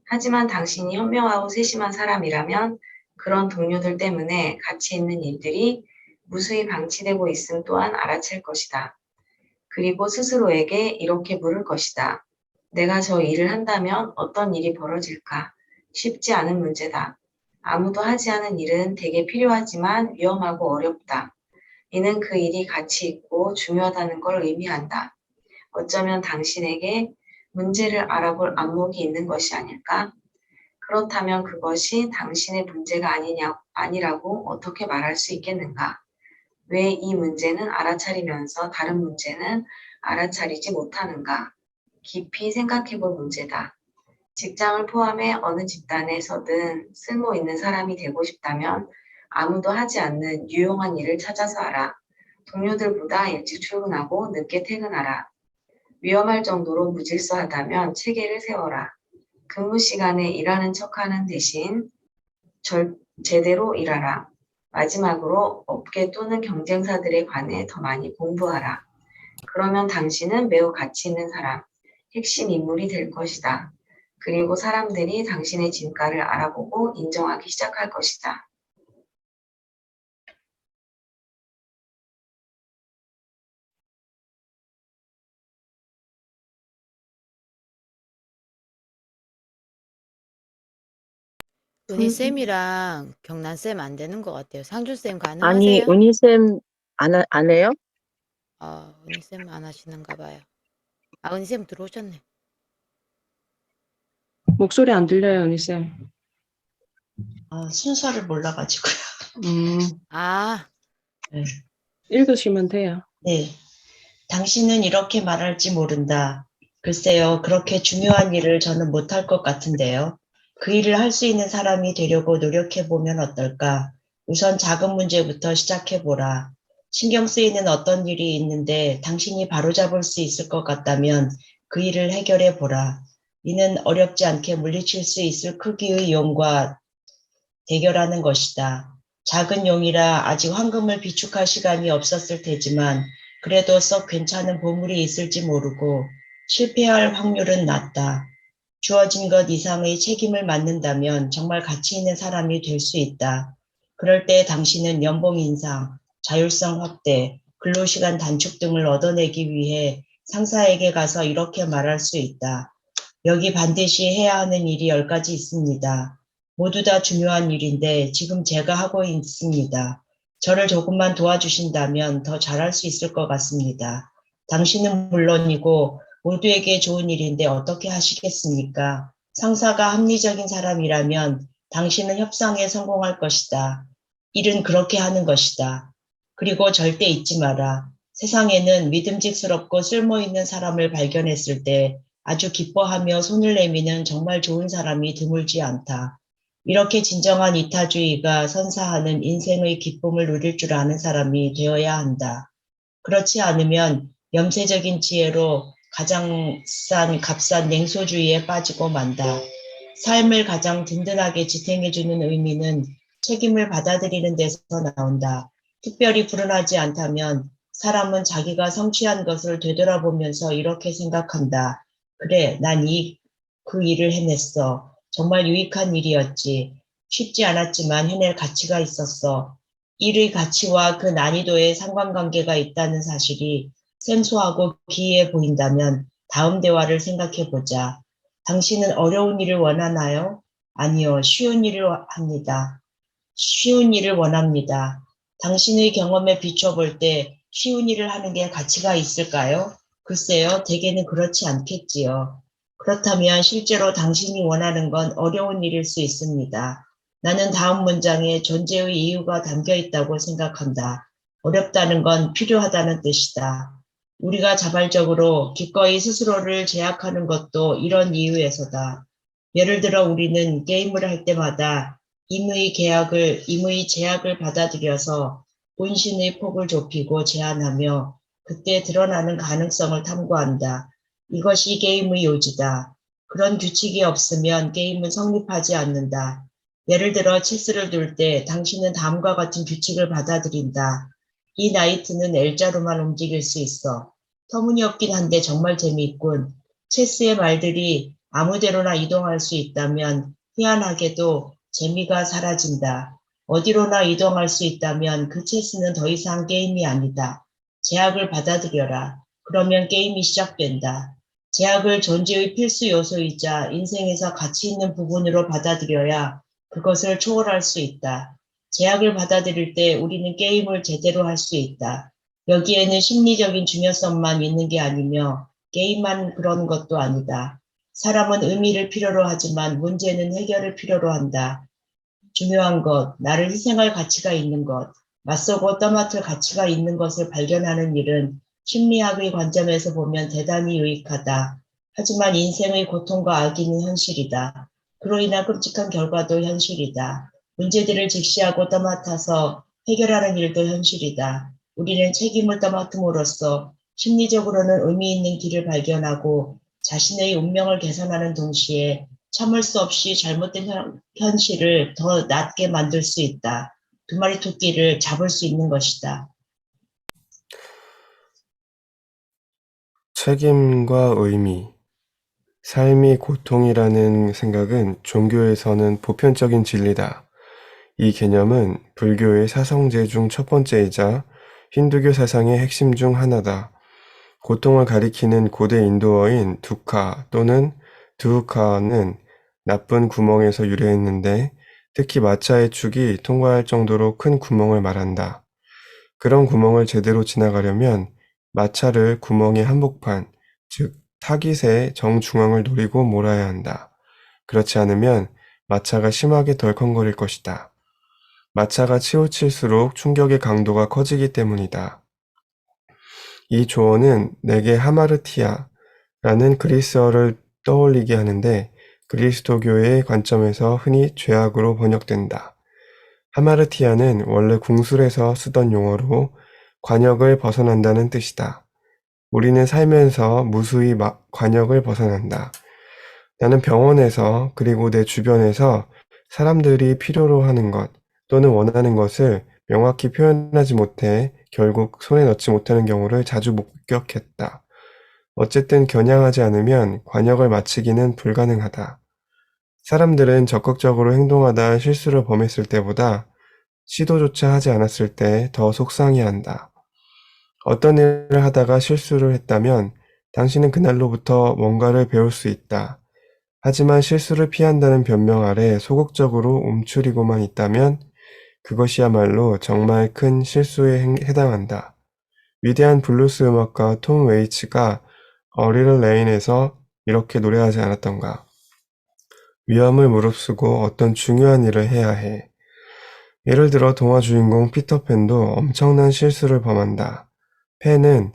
하지만 당신이 현명하고 세심한 사람이라면 그런 동료들 때문에 가치 있는 일들이 무수히 방치되고 있음 또한 알아챌 것이다. 그리고 스스로에게 이렇게 물을 것이다. 내가 저 일을 한다면 어떤 일이 벌어질까? 쉽지 않은 문제다. 아무도 하지 않은 일은 되게 필요하지만 위험하고 어렵다. 이는 그 일이 가치 있고 중요하다는 걸 의미한다. 어쩌면 당신에게 문제를 알아볼 안목이 있는 것이 아닐까? 그렇다면 그것이 당신의 문제가 아니라고 어떻게 말할 수 있겠는가? 왜 이 문제는 알아차리면서 다른 문제는 알아차리지 못하는가? 깊이 생각해 볼 문제다. 직장을 포함해 어느 집단에서든 쓸모 있는 사람이 되고 싶다면 아무도 하지 않는 유용한 일을 찾아서 하라. 동료들보다 일찍 출근하고 늦게 퇴근하라. 위험할 정도로 무질서하다면 체계를 세워라. 근무 시간에 일하는 척하는 대신 제대로 일하라. 마지막으로 업계 또는 경쟁사들에 관해 더 많이 공부하라. 그러면 당신은 매우 가치 있는 사람, 핵심 인물이 될 것이다. 그리고 사람들이 당신의 진가를 알아보고 인정하기 시작할 것이다. 은희쌤이랑 경란쌤 안 되는 것 같아요. 상준쌤 아니, 가능하세요? 은희쌤 안 해요? 은희쌤 안 하시는가 봐요. 은희쌤 들어오셨네. 목소리 안 들려요, 은희쌤. 순서를 몰라가지고요. 아, 네. 읽으시면 돼요. 네. 당신은 이렇게 말할지 모른다. 글쎄요, 그렇게 중요한 일을 저는 못할 것 같은데요. 그 일을 할 수 있는 사람이 되려고 노력해보면 어떨까? 우선 작은 문제부터 시작해보라. 신경 쓰이는 어떤 일이 있는데 당신이 바로잡을 수 있을 것 같다면 그 일을 해결해보라. 이는 어렵지 않게 물리칠 수 있을 크기의 용과 대결하는 것이다. 작은 용이라 아직 황금을 비축할 시간이 없었을 테지만 그래도 썩 괜찮은 보물이 있을지 모르고 실패할 확률은 낮다. 주어진 것 이상의 책임을 맡는다면 정말 가치 있는 사람이 될 수 있다. 그럴 때 당신은 연봉 인상, 자율성 확대, 근로시간 단축 등을 얻어내기 위해 상사에게 가서 이렇게 말할 수 있다. 여기 반드시 해야 하는 일이 10가지 있습니다. 모두 다 중요한 일인데 지금 제가 하고 있습니다. 저를 조금만 도와주신다면 더 잘할 수 있을 것 같습니다. 당신은 물론이고 모두에게 좋은 일인데 어떻게 하시겠습니까? 상사가 합리적인 사람이라면 당신은 협상에 성공할 것이다. 일은 그렇게 하는 것이다. 그리고 절대 잊지 마라. 세상에는 믿음직스럽고 쓸모있는 사람을 발견했을 때 아주 기뻐하며 손을 내미는 정말 좋은 사람이 드물지 않다. 이렇게 진정한 이타주의가 선사하는 인생의 기쁨을 누릴 줄 아는 사람이 되어야 한다. 그렇지 않으면 염세적인 지혜로 가장 값싼 냉소주의에 빠지고 만다. 삶을 가장 든든하게 지탱해주는 의미는 책임을 받아들이는 데서 나온다. 특별히 불운하지 않다면 사람은 자기가 성취한 것을 되돌아보면서 이렇게 생각한다. 그래, 난 그 일을 해냈어. 정말 유익한 일이었지. 쉽지 않았지만 해낼 가치가 있었어. 일의 가치와 그 난이도에 상관관계가 있다는 사실이 생소하고 기이해 보인다면 다음 대화를 생각해 보자. 당신은 어려운 일을 원하나요? 아니요, 쉬운 일을 합니다. 쉬운 일을 원합니다. 당신의 경험에 비춰볼 때 쉬운 일을 하는 게 가치가 있을까요? 글쎄요, 대개는 그렇지 않겠지요. 그렇다면 실제로 당신이 원하는 건 어려운 일일 수 있습니다. 나는 다음 문장에 존재의 이유가 담겨 있다고 생각한다. 어렵다는 건 필요하다는 뜻이다. 우리가 자발적으로 기꺼이 스스로를 제약하는 것도 이런 이유에서다. 예를 들어 우리는 게임을 할 때마다 임의 제약을 받아들여서 본신의 폭을 좁히고 제한하며 그때 드러나는 가능성을 탐구한다. 이것이 게임의 요지다. 그런 규칙이 없으면 게임은 성립하지 않는다. 예를 들어 체스를 둘 때 당신은 다음과 같은 규칙을 받아들인다. 이 나이트는 L자로만 움직일 수 있어. 터무니없긴 한데 정말 재미있군. 체스의 말들이 아무데로나 이동할 수 있다면 희한하게도 재미가 사라진다. 어디로나 이동할 수 있다면 그 체스는 더 이상 게임이 아니다. 제약을 받아들여라. 그러면 게임이 시작된다. 제약을 존재의 필수 요소이자 인생에서 가치 있는 부분으로 받아들여야 그것을 초월할 수 있다. 제약을 받아들일 때 우리는 게임을 제대로 할 수 있다. 여기에는 심리적인 중요성만 있는 게 아니며 게임만 그런 것도 아니다. 사람은 의미를 필요로 하지만 문제는 해결을 필요로 한다. 중요한 것, 나를 희생할 가치가 있는 것, 맞서고 떠맡을 가치가 있는 것을 발견하는 일은 심리학의 관점에서 보면 대단히 유익하다. 하지만 인생의 고통과 악의는 현실이다. 그로 인한 끔찍한 결과도 현실이다. 문제들을 직시하고 떠맡아서 해결하는 일도 현실이다. 우리는 책임을 떠맡음으로써 심리적으로는 의미 있는 길을 발견하고 자신의 운명을 개선하는 동시에 참을 수 없이 잘못된 현실을 더 낫게 만들 수 있다. 두 마리 토끼를 잡을 수 있는 것이다. 책임과 의미, 삶이 고통이라는 생각은 종교에서는 보편적인 진리다. 이 개념은 불교의 사성제 중 첫 번째이자 힌두교 사상의 핵심 중 하나다. 고통을 가리키는 고대 인도어인 두카 또는 두카는 나쁜 구멍에서 유래했는데 특히 마차의 축이 통과할 정도로 큰 구멍을 말한다. 그런 구멍을 제대로 지나가려면 마차를 구멍의 한복판, 즉 타깃의 정중앙을 노리고 몰아야 한다. 그렇지 않으면 마차가 심하게 덜컹거릴 것이다. 마차가 치우칠수록 충격의 강도가 커지기 때문이다. 이 조어는 내게 하마르티아라는 그리스어를 떠올리게 하는데 그리스도교의 관점에서 흔히 죄악으로 번역된다. 하마르티아는 원래 궁술에서 쓰던 용어로 관역을 벗어난다는 뜻이다. 우리는 살면서 무수히 관역을 벗어난다. 나는 병원에서 그리고 내 주변에서 사람들이 필요로 하는 것 또는 원하는 것을 명확히 표현하지 못해 결국 손에 넣지 못하는 경우를 자주 목격했다. 어쨌든 겨냥하지 않으면 관역을 마치기는 불가능하다. 사람들은 적극적으로 행동하다 실수를 범했을 때보다 시도조차 하지 않았을 때 더 속상해한다. 어떤 일을 하다가 실수를 했다면 당신은 그날로부터 뭔가를 배울 수 있다. 하지만 실수를 피한다는 변명 아래 소극적으로 움츠리고만 있다면 그것이야말로 정말 큰 실수에 해당한다. 위대한 블루스 음악가 톰 웨이츠가 어리를 레인에서 이렇게 노래하지 않았던가. 위험을 무릅쓰고 어떤 중요한 일을 해야 해. 예를 들어 동화 주인공 피터팬도 엄청난 실수를 범한다. 팬은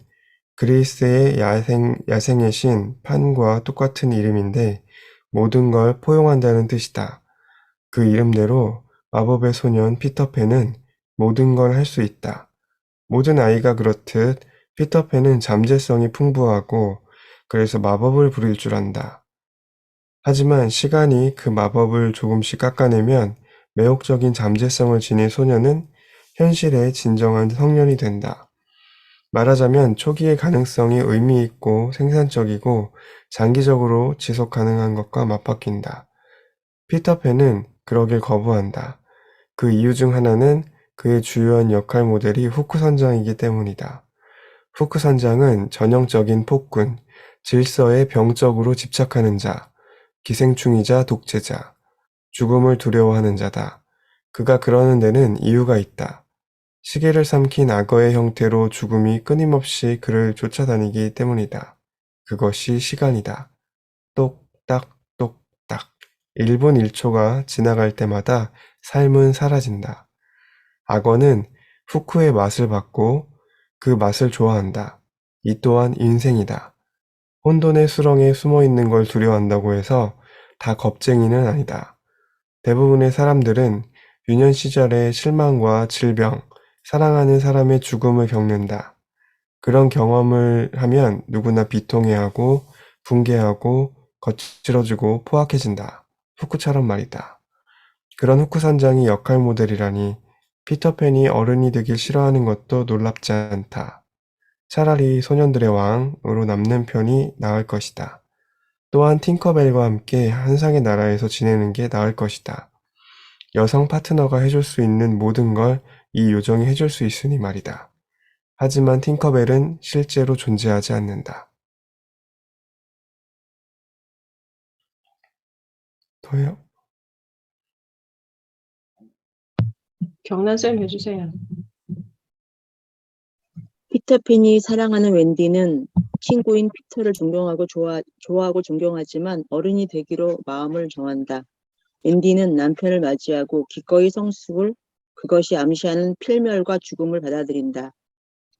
그리스의 야생의 신 판과 똑같은 이름인데 모든 걸 포용한다는 뜻이다. 그 이름대로 마법의 소년 피터팬은 모든 걸 할 수 있다. 모든 아이가 그렇듯 피터팬은 잠재성이 풍부하고 그래서 마법을 부릴 줄 안다. 하지만 시간이 그 마법을 조금씩 깎아내면 매혹적인 잠재성을 지닌 소년은 현실의 진정한 성년이 된다. 말하자면 초기의 가능성이 의미 있고 생산적이고 장기적으로 지속 가능한 것과 맞바뀐다. 피터팬은 그러길 거부한다. 그 이유 중 하나는 그의 주요한 역할 모델이 후크 선장이기 때문이다. 후크 선장은 전형적인 폭군, 질서에 병적으로 집착하는 자, 기생충이자 독재자, 죽음을 두려워하는 자다. 그가 그러는 데는 이유가 있다. 시계를 삼킨 악어의 형태로 죽음이 끊임없이 그를 쫓아다니기 때문이다. 그것이 시간이다. 똑딱 똑딱 1분 1초가 지나갈 때마다 삶은 사라진다. 악어는 후크의 맛을 받고 그 맛을 좋아한다. 이 또한 인생이다. 혼돈의 수렁에 숨어 있는 걸 두려워한다고 해서 다 겁쟁이는 아니다. 대부분의 사람들은 유년 시절에 실망과 질병, 사랑하는 사람의 죽음을 겪는다. 그런 경험을 하면 누구나 비통해하고 붕괴하고 거칠어지고 포악해진다. 후크처럼 말이다. 그런 후크 선장이 역할 모델이라니 피터팬이 어른이 되길 싫어하는 것도 놀랍지 않다. 차라리 소년들의 왕으로 남는 편이 나을 것이다. 또한 팅커벨과 함께 한상의 나라에서 지내는 게 나을 것이다. 여성 파트너가 해줄 수 있는 모든 걸 이 요정이 해줄 수 있으니 말이다. 하지만 팅커벨은 실제로 존재하지 않는다. 더요? 경란쌤 해주세요. 피터팬이 사랑하는 웬디는 친구인 피터를 좋아하고 존경하지만 어른이 되기로 마음을 정한다. 웬디는 남편을 맞이하고 기꺼이 성숙을 그것이 암시하는 필멸과 죽음을 받아들인다.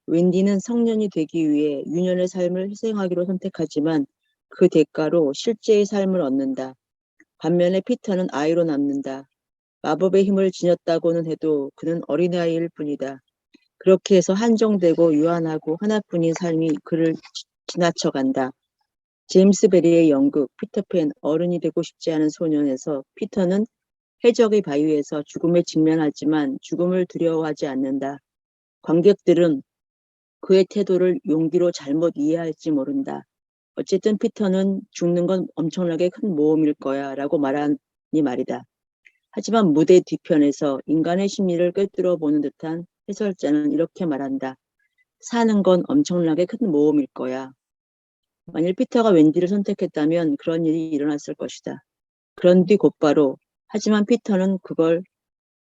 웬디는 성년이 되기 위해 유년의 삶을 희생하기로 선택하지만 그 대가로 실제의 삶을 얻는다. 반면에 피터는 아이로 남는다. 마법의 힘을 지녔다고는 해도 그는 어린아이일 뿐이다. 그렇게 해서 한정되고 유한하고 하나뿐인 삶이 그를 지나쳐간다. 제임스 베리의 연극 피터팬 어른이 되고 싶지 않은 소년에서 피터는 해적의 바위에서 죽음에 직면하지만 죽음을 두려워하지 않는다. 관객들은 그의 태도를 용기로 잘못 이해할지 모른다. 어쨌든 피터는 죽는 건 엄청나게 큰 모험일 거야 라고 말하니 말이다. 하지만 무대 뒤편에서 인간의 심리를 꿰뚫어 보는 듯한 해설자는 이렇게 말한다. 사는 건 엄청나게 큰 모험일 거야. 만일 피터가 웬디를 선택했다면 그런 일이 일어났을 것이다. 그런 뒤 곧바로 하지만 피터는 그걸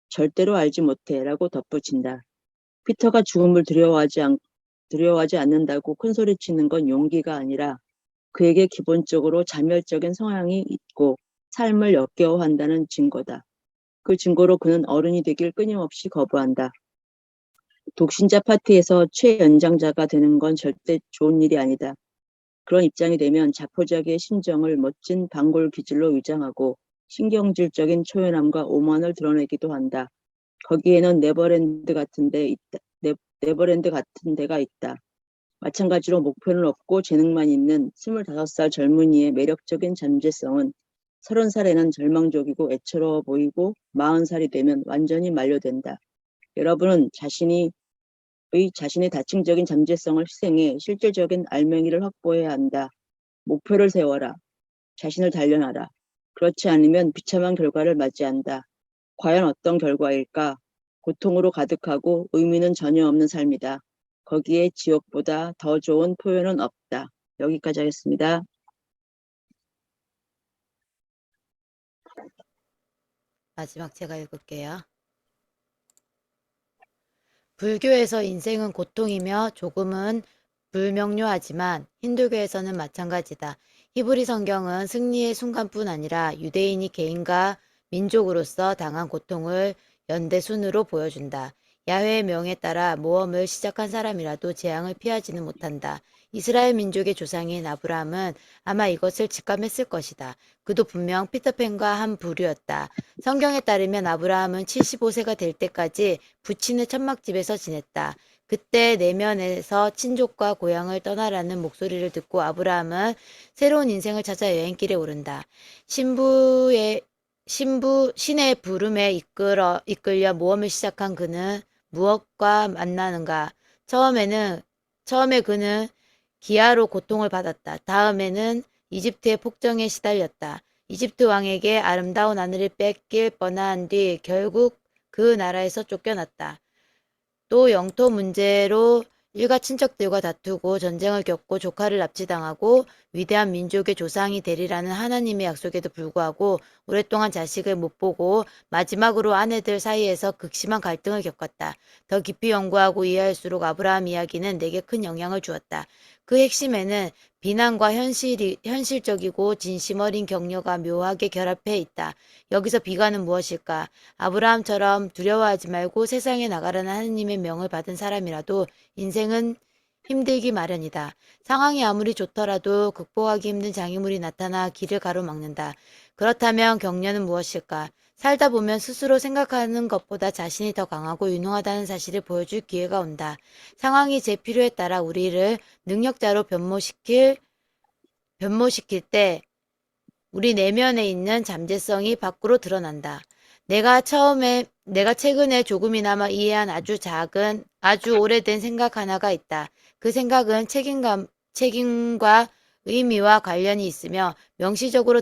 절대로 알지 못해 라고 덧붙인다. 피터가 죽음을 두려워하지 않는다고 큰소리치는 건 용기가 아니라 그에게 기본적으로 자멸적인 성향이 있고 삶을 역겨워한다는 증거다. 그 증거로 그는 어른이 되길 끊임없이 거부한다. 독신자 파티에서 최연장자가 되는 건 절대 좋은 일이 아니다. 그런 입장이 되면 자포자기의 심정을 멋진 방골 기질로 위장하고 신경질적인 초연함과 오만을 드러내기도 한다. 거기에는 네버랜드 같은 데가 있다. 마찬가지로 목표는 없고 재능만 있는 25살 젊은이의 매력적인 잠재성은 30살에는 절망적이고 애처로워 보이고 40살이 되면 완전히 만료된다. 여러분은 자신의 다층적인 잠재성을 희생해 실질적인 알맹이를 확보해야 한다. 목표를 세워라. 자신을 단련하라. 그렇지 않으면 비참한 결과를 맞이한다. 과연 어떤 결과일까? 고통으로 가득하고 의미는 전혀 없는 삶이다. 거기에 지옥보다 더 좋은 표현은 없다. 여기까지 하겠습니다. 마지막 제가 읽을게요. 불교에서 인생은 고통이며 조금은 불명료하지만 힌두교에서는 마찬가지다. 히브리 성경은 승리의 순간뿐 아니라 유대인이 개인과 민족으로서 당한 고통을 연대순으로 보여준다. 야훼의 명에 따라 모험을 시작한 사람이라도 재앙을 피하지는 못한다. 이스라엘 민족의 조상인 아브라함은 아마 이것을 직감했을 것이다. 그도 분명 피터팬과 한 부류였다. 성경에 따르면 아브라함은 75세가 될 때까지 부친의 천막집에서 지냈다. 그때 내면에서 친족과 고향을 떠나라는 목소리를 듣고 아브라함은 새로운 인생을 찾아 여행길에 오른다. 신의 부름에 이끌려 모험을 시작한 그는 무엇과 만나는가? 처음에 그는 기아로 고통을 받았다. 다음에는 이집트의 폭정에 시달렸다. 이집트 왕에게 아름다운 하늘을 뺏길 뻔한 뒤 결국 그 나라에서 쫓겨났다. 또 영토 문제로 일가 친척들과 다투고 전쟁을 겪고 조카를 납치당하고 위대한 민족의 조상이 되리라는 하나님의 약속에도 불구하고 오랫동안 자식을 못 보고 마지막으로 아내들 사이에서 극심한 갈등을 겪었다. 더 깊이 연구하고 이해할수록 아브라함 이야기는 내게 큰 영향을 주었다. 그 핵심에는 비난과 현실적이고 진심 어린 격려가 묘하게 결합해 있다. 여기서 비관은 무엇일까? 아브라함처럼 두려워하지 말고 세상에 나가라는 하느님의 명을 받은 사람이라도 인생은 힘들기 마련이다. 상황이 아무리 좋더라도 극복하기 힘든 장애물이 나타나 길을 가로막는다. 그렇다면 격려는 무엇일까? 살다 보면 스스로 생각하는 것보다 자신이 더 강하고 유능하다는 사실을 보여줄 기회가 온다. 상황이 제 필요에 따라 우리를 능력자로 변모시킬 때 우리 내면에 있는 잠재성이 밖으로 드러난다. 내가 최근에 조금이나마 이해한 아주 오래된 생각 하나가 있다. 그 생각은 책임과 의미와 관련이 있으며 명시적으로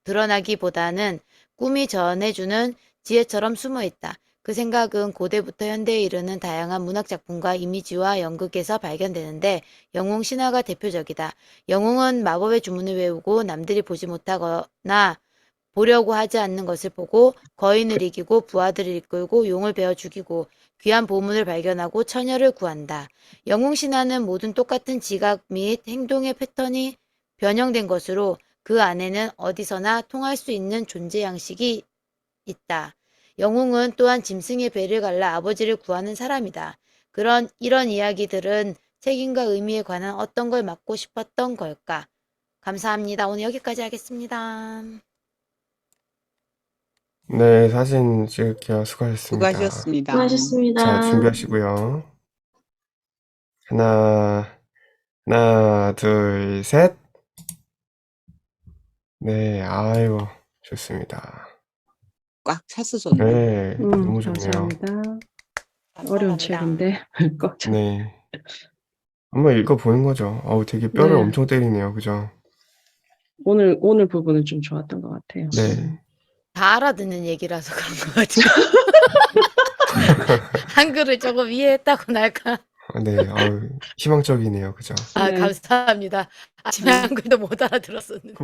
드러나기보다는 꿈이 전해주는 지혜처럼 숨어 있다. 그 생각은 고대부터 현대에 이르는 다양한 문학작품과 이미지와 연극에서 발견되는데 영웅 신화가 대표적이다. 영웅은 마법의 주문을 외우고 남들이 보지 못하거나 보려고 하지 않는 것을 보고 거인을 이기고 부하들을 이끌고 용을 베어 죽이고 귀한 보물을 발견하고 처녀를 구한다. 영웅 신화는 모든 똑같은 지각 및 행동의 패턴이 변형된 것으로 그 안에는 어디서나 통할 수 있는 존재 양식이 있다. 영웅은 또한 짐승의 배를 갈라 아버지를 구하는 사람이다. 이런 이야기들은 책임과 의미에 관한 어떤 걸 맡고 싶었던 걸까? 감사합니다. 오늘 여기까지 하겠습니다. 네, 사진 찍을게요. 수고하셨습니다. 수고하셨습니다. 수고하셨습니다. 자, 준비하시고요. 하나, 둘, 셋. 네, 아이고, 좋습니다. 꽉 차서 좋네. 네, 너무 좋네요. 감사합니다. 어려운 책인데 꼭 참. 네. 한번 읽어보는 거죠. 되게 뼈를 네. 엄청 때리네요. 그죠? 오늘 부분은 좀 좋았던 것 같아요. 네. 다 알아듣는 얘기라서 그런 것 같아요. 한글을 조금 이해했다고 날까? 네, 희망적이네요. 그죠? 아, 네. 감사합니다. 아침에 한글도 못 알아들었었는데.